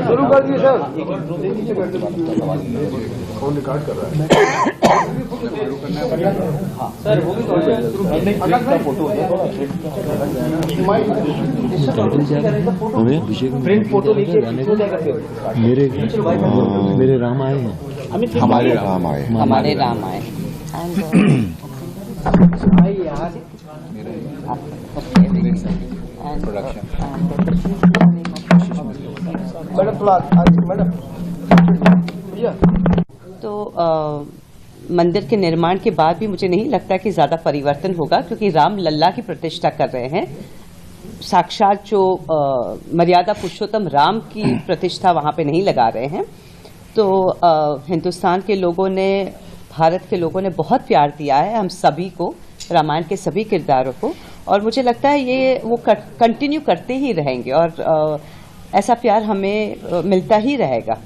शुरू कर दिए सर। फोन रिकॉर्ड कर रहा है सर। प्रिंट फोटो नीचे मेरे राम आए हैं। हमारे राम आए। हमारे राम आए। तो मंदिर के निर्माण के बाद भी मुझे नहीं लगता कि ज्यादा परिवर्तन होगा, क्योंकि राम लल्ला की प्रतिष्ठा कर रहे हैं। साक्षात जो मर्यादा पुरुषोत्तम राम की प्रतिष्ठा वहां पे नहीं लगा रहे हैं। तो हिंदुस्तान के लोगों ने, भारत के लोगों ने बहुत प्यार दिया है हम सभी को, रामायण के सभी किरदारों को, और मुझे लगता है ये वो कंटिन्यू करते ही रहेंगे और ऐसा प्यार हमें मिलता ही रहेगा।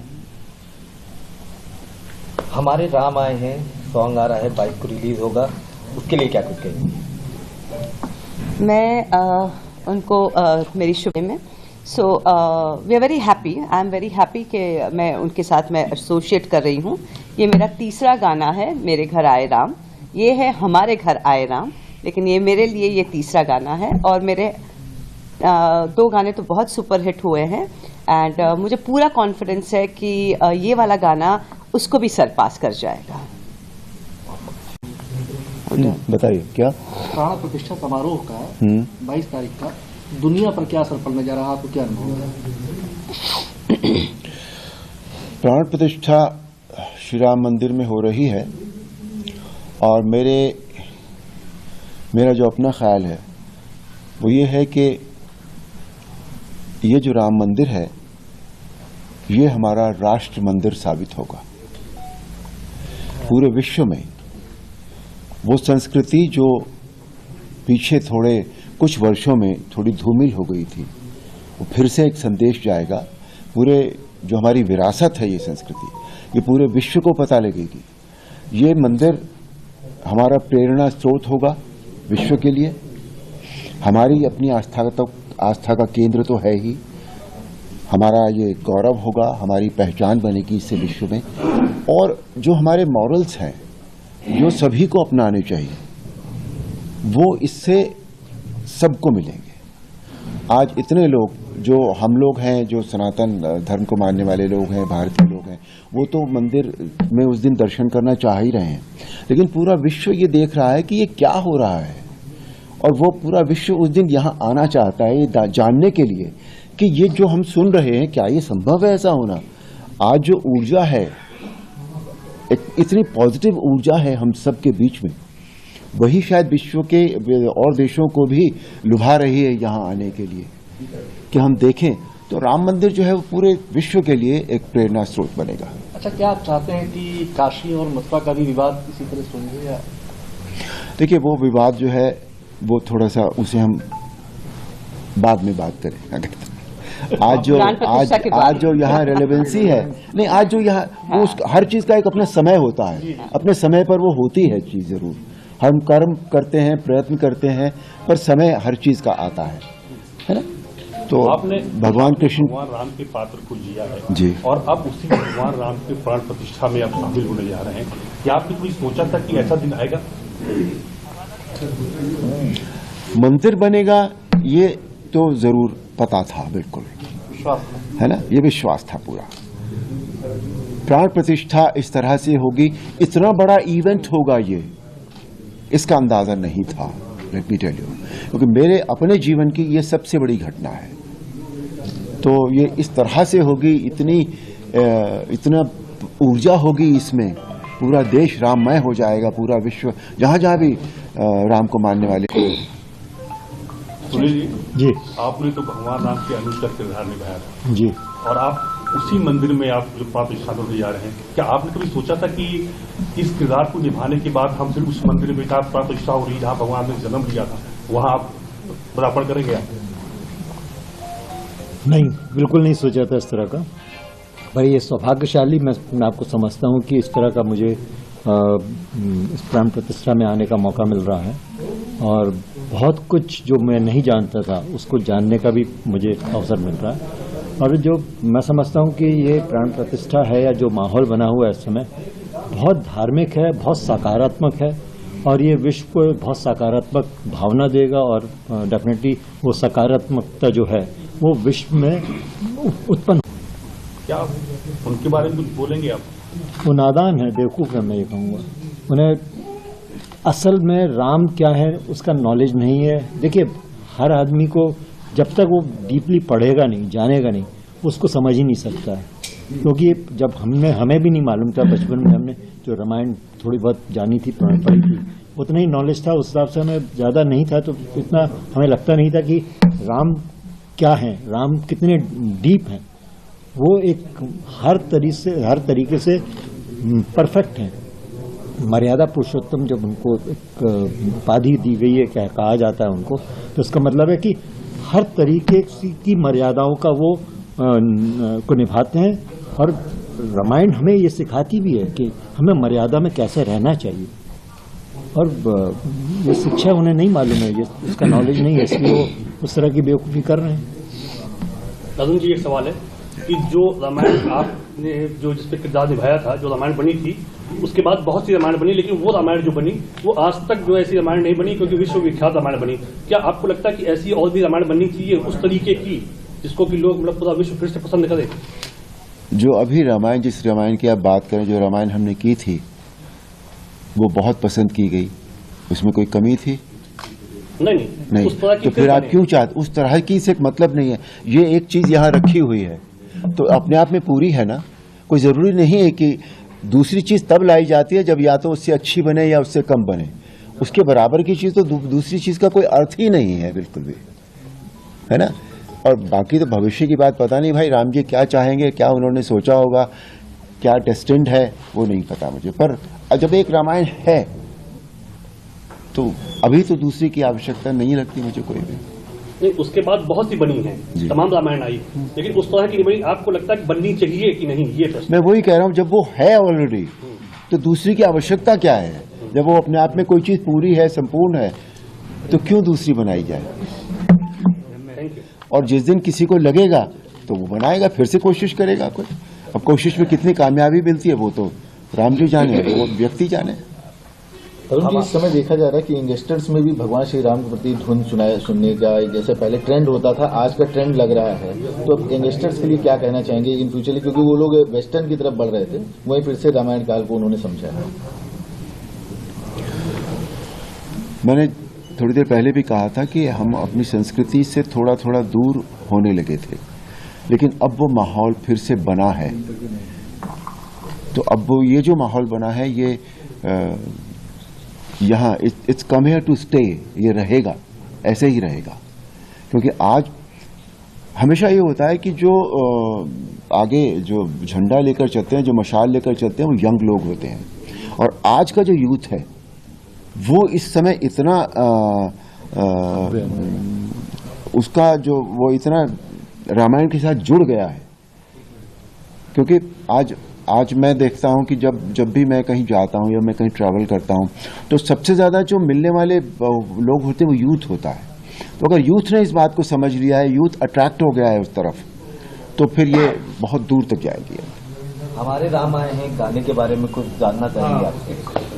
हमारे राम आए हैं सॉन्ग आ रहा है, 22 को रिलीज होगा, उसके लिए क्या कुछ कहेंगे? मैं उनको मेरी शुभ में we are very happy, I am very happy कि मैं उनके साथ मैं एसोसिएट कर रही हूँ। ये मेरा तीसरा गाना है, मेरे घर आए राम। ये है हमारे घर आए राम, लेकिन ये मेरे लिए ये तीसरा गाना है। और मेरे 2 गाने तो बहुत सुपरहिट हुए हैं एंड मुझे पूरा कॉन्फिडेंस है कि ये वाला गाना उसको भी सरपास कर जाएगा। बताइए क्या प्राण प्रतिष्ठा समारोह का 22 तारीख का दुनिया पर क्या असर पड़ने जा रहा है, आपको क्या अनुभव है? प्राण प्रतिष्ठा श्री राम मंदिर में हो रही है और मेरा जो अपना ख्याल है वो ये है कि ये जो राम मंदिर है ये हमारा राष्ट्र मंदिर साबित होगा। पूरे विश्व में वो संस्कृति जो पीछे थोड़े कुछ वर्षों में थोड़ी धूमिल हो गई थी, वो फिर से एक संदेश जाएगा। पूरे जो हमारी विरासत है ये संस्कृति, ये पूरे विश्व को पता लगेगी। ये मंदिर हमारा प्रेरणा स्रोत होगा विश्व के लिए। हमारी अपनी आस्था का केंद्र तो है ही, हमारा ये गौरव होगा, हमारी पहचान बनेगी इससे विश्व में। और जो हमारे मॉरल्स हैं जो सभी को अपनाने चाहिए, वो इससे सबको मिलेंगे। आज इतने लोग जो हम लोग हैं, जो सनातन धर्म को मानने वाले लोग हैं, भारतीय लोग हैं, वो तो मंदिर में उस दिन दर्शन करना चाह ही रहे हैं, लेकिन पूरा विश्व ये देख रहा है कि ये क्या हो रहा है। और वो पूरा विश्व उस दिन यहाँ आना चाहता है ये जानने के लिए कि ये जो हम सुन रहे हैं क्या ये संभव है ऐसा होना। आज जो ऊर्जा है, इतनी पॉजिटिव ऊर्जा है हम सब के बीच में, वही शायद विश्व के और देशों को भी लुभा रही है यहाँ आने के लिए कि हम देखें। तो राम मंदिर जो है वो पूरे विश्व के लिए एक प्रेरणा स्रोत बनेगा। अच्छा, क्या आप चाहते हैं कि काशी और मथुरा का भी विवाद इसी तरह सुलझे? या देखिए, वो विवाद जो है वो थोड़ा सा उसे हम बाद में बात करें। आज जो यहाँ रेलेवेंसी है, नहीं, आज जो यहाँ हर चीज का एक अपना समय होता है, अपने समय पर वो होती है चीज। जरूर हम कर्म करते हैं, प्रयत्न करते हैं, पर समय हर चीज का आता है ना। तो आपने भगवान कृष्ण, भगवान राम के पात्र को जिया है जी, और अब उसी भगवान राम के प्राण प्रतिष्ठा में आप शामिल होने जा रहे हैं। क्या आपने कोई सोचा था कि ऐसा दिन आएगा? मंदिर बनेगा ये तो जरूर पता था, बिल्कुल है ना, ये विश्वास था पूरा। प्राण प्रतिष्ठा इस तरह से होगी, इतना बड़ा इवेंट होगा ये, इसका अंदाजा नहीं था, लेट मी टेल यू, क्योंकि मेरे अपने जीवन की ये सबसे बड़ी घटना है। तो ये इस तरह से होगी, इतना ऊर्जा होगी इसमें, पूरा देश राममय हो जाएगा, पूरा विश्व जहां जहां भी राम को मानने वाले। सुनील जी, आपने तो भगवान राम के अनुज का किरदार निभाया था जी, और आप उसी मंदिर में आप जो प्राण प्रतिष्ठा होने जा रहे हैं, क्या आपने कभी सोचा था कि इस किरदार को निभाने के बाद हम सिर्फ उस मंदिर में प्राण प्रतिष्ठा हो रही जहां भगवान ने जन्म लिया था, वहां आप पदार्पण करेंगे? नहीं, बिल्कुल नहीं सोचा था इस तरह का। भाई ये सौभाग्यशाली मैं आपको समझता हूँ कि इस तरह का मुझे इस प्राण प्रतिष्ठा में आने का मौका मिल रहा है और बहुत कुछ जो मैं नहीं जानता था उसको जानने का भी मुझे अवसर मिल रहा है। और जो मैं समझता हूँ कि ये प्राण प्रतिष्ठा है या जो माहौल बना हुआ है इस समय बहुत धार्मिक है, बहुत सकारात्मक है और ये विश्व को बहुत सकारात्मक भावना देगा और डेफिनेटली वो सकारात्मकता जो है वो विश्व में उत्पन्न। क्या उनके बारे में कुछ बोलेंगे आप? वो नादान है, बेवकूफ़ है, मैं ये कहूँगा। उन्हें असल में राम क्या है उसका नॉलेज नहीं है। देखिए हर आदमी को जब तक वो डीपली पढ़ेगा नहीं, जानेगा नहीं, उसको समझ ही नहीं सकता है। क्योंकि जब हमें भी नहीं मालूम था, बचपन में हमने जो रामायण थोड़ी बहुत जानी थी, पढ़ी थी, उतना ही नॉलेज था, उस हिसाब से हमें ज़्यादा नहीं था, तो इतना हमें लगता नहीं था कि राम क्या है, राम कितने डीप हैं। वो एक हर तरीके से परफेक्ट है। मर्यादा पुरुषोत्तम जब उनको एक उपाधि दी गई है, क्या कहा जाता है उनको, तो इसका मतलब है कि हर तरीके की मर्यादाओं का वो को निभाते हैं। और रामायण हमें ये सिखाती भी है कि हमें मर्यादा में कैसे रहना चाहिए। और ये शिक्षा उन्हें नहीं मालूम है, ये उसका नॉलेज नहीं है, इसलिए वो उस तरह की बेवकूफ़ी कर रहे हैं। अर्जुन जी, एक सवाल है कि जो रामायण आपने जो जिस पे किरदार निभाया था, जो रामायण बनी थी, उसके बाद बहुत सी रामायण बनी, लेकिन वो रामायण जो बनी वो आज तक जो ऐसी रामायण नहीं बनी, क्योंकि विश्वविख्यात रामायण बनी। क्या आपको लगता है कि ऐसी और भी रामायण बननी चाहिए उस तरीके की, जिसको कि लोग मतलब पूरा विश्व फिर से पसंद करें? जो अभी रामायण, जिस रामायण की आप बात करें, जो रामायण हमने की थी वो बहुत पसंद की गई, उसमें कोई कमी थी? नहीं। उस तरह की तो फिर आप क्यों चाहते? उस तरह की से मतलब नहीं है। ये एक चीज यहाँ रखी हुई है तो अपने आप में पूरी है ना। कोई जरूरी नहीं है कि दूसरी चीज तब लाई जाती है जब या तो उससे अच्छी बने या उससे कम बने। उसके बराबर की चीज तो दूसरी चीज का कोई अर्थ ही नहीं है, बिल्कुल भी, है ना। और बाकी तो भविष्य की बात पता नहीं भाई, राम जी क्या चाहेंगे, क्या उन्होंने सोचा होगा, क्या डेस्टिन्ड है, वो नहीं पता मुझे। पर जब एक रामायण है तो अभी तो दूसरी की आवश्यकता नहीं लगती मुझे कोई भी। नहीं, उसके बाद बहुत सी बनी है, तमाम रामायण आई, लेकिन उस तरह की नहीं बनी। आपको लगता है कि बननी चाहिए कि नहीं, ये प्रश्न। मैं वही कह रहा हूँ, जब वो है ऑलरेडी तो दूसरी की आवश्यकता क्या है? जब वो अपने आप में कोई चीज पूरी है, संपूर्ण है, तो क्यों दूसरी बनाई जाए? और जिस दिन किसी को लगेगा तो वो बनाएगा, फिर से कोशिश करेगा कोई। अब कोशिश में कितनी कामयाबी मिलती है वो तो राम जी जाने, वो व्यक्ति जाने। अरुण जी, इस समय देखा जा रहा है कि यंगस्टर्स में भी भगवान श्री राम के प्रति धुन सुनने का जैसे पहले ट्रेंड होता था, आज का ट्रेंड लग रहा है। तो अब यंगस्टर्स के लिए क्या कहना चाहेंगे इन फ्यूचर, क्योंकि वो लोग वेस्टर्न की तरफ बढ़ रहे थे, वहीं फिर से रामायण काल को उन्होंने समझा है। मैंने थोड़ी देर पहले भी कहा था कि हम अपनी संस्कृति से थोड़ा थोड़ा दूर होने लगे थे, लेकिन अब वो माहौल फिर से बना है। तो अब वो ये जो माहौल बना है, ये यहाँ it's come here to stay, ये रहेगा, ऐसे ही रहेगा। क्योंकि आज हमेशा ये होता है कि जो आगे जो झंडा लेकर चलते हैं, जो मशाल लेकर चलते हैं, वो यंग लोग होते हैं। और आज का जो यूथ है वो इस समय इतना उसका जो वो इतना रामायण के साथ जुड़ गया है। क्योंकि आज मैं देखता हूं कि जब भी मैं कहीं जाता हूं या मैं कहीं ट्रैवल करता हूं तो सबसे ज्यादा जो मिलने वाले लोग होते हैं वो यूथ होता है। तो अगर यूथ ने इस बात को समझ लिया है, यूथ अट्रैक्ट हो गया है उस तरफ, तो फिर ये बहुत दूर तक जाएगी। हमारे राम आए हैं गाने के बारे में कुछ जानना चाहेंगे आपसे?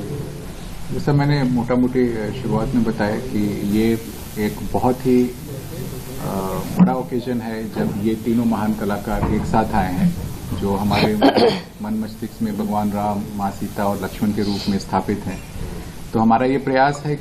जैसा मैंने मोटा मोटी शुरुआत में बताया कि ये एक बहुत ही बड़ा ओकेजन है जब ये तीनों महान कलाकार एक साथ आए हैं, जो हमारे मन मस्तिष्क में भगवान राम, माँ सीता और लक्ष्मण के रूप में स्थापित हैं। तो हमारा ये प्रयास है